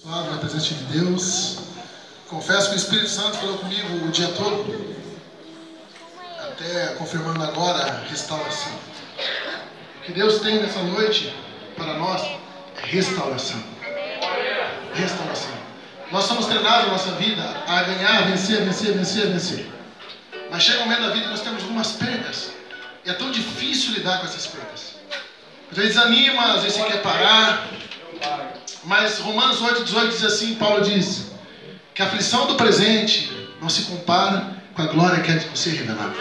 abençoado na presença de Deus. Confesso que o Espírito Santo falou comigo o dia todo, até confirmando agora a restauração. O que Deus tem nessa noite para nós é restauração. Restauração. Nós somos treinados na nossa vida a ganhar, vencer, vencer, vencer, vencer. Mas chega um momento da vida que nós temos algumas perdas. E é tão difícil lidar com essas perdas. Às vezes desanima, às vezes você quer parar. Mas Romanos 8,18 diz assim, Paulo diz, que a aflição do presente não se compara com a glória que é de ser revelada.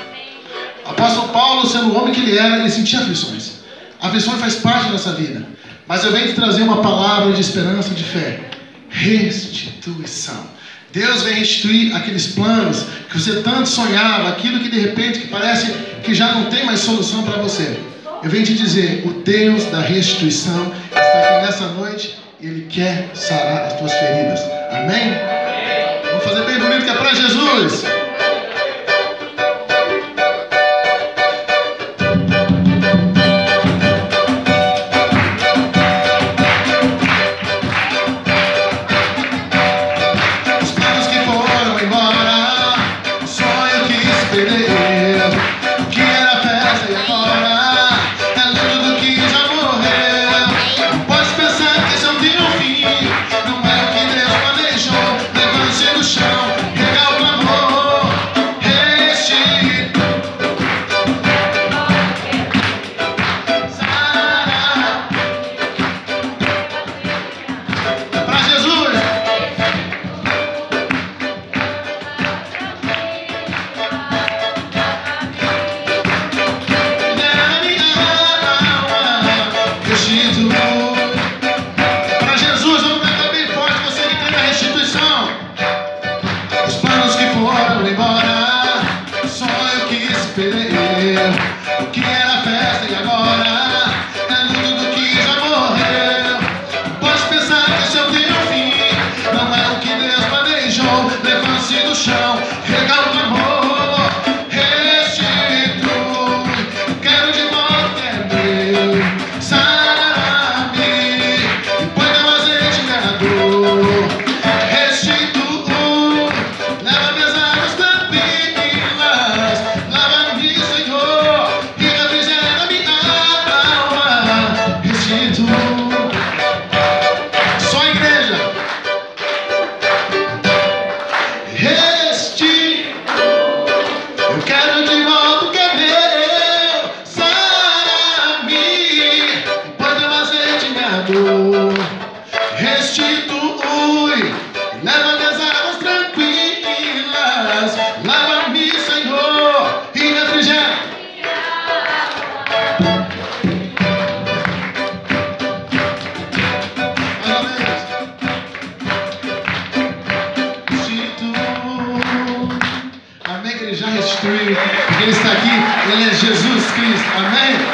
O apóstolo Paulo, sendo o homem que ele era, ele sentia aflições. A aflição faz parte da nossa vida. Mas eu venho te trazer uma palavra de esperança, de fé. Restituição. Deus vem restituir aqueles planos que você tanto sonhava, aquilo que de repente que parece que já não tem mais solução para você. Eu venho te dizer, o Deus da restituição está aqui nessa noite e Ele quer sarar as tuas feridas. Amém? Vamos fazer bem bonito que é para Jesus. Porque Ele está aqui, Ele é Jesus Cristo, amém?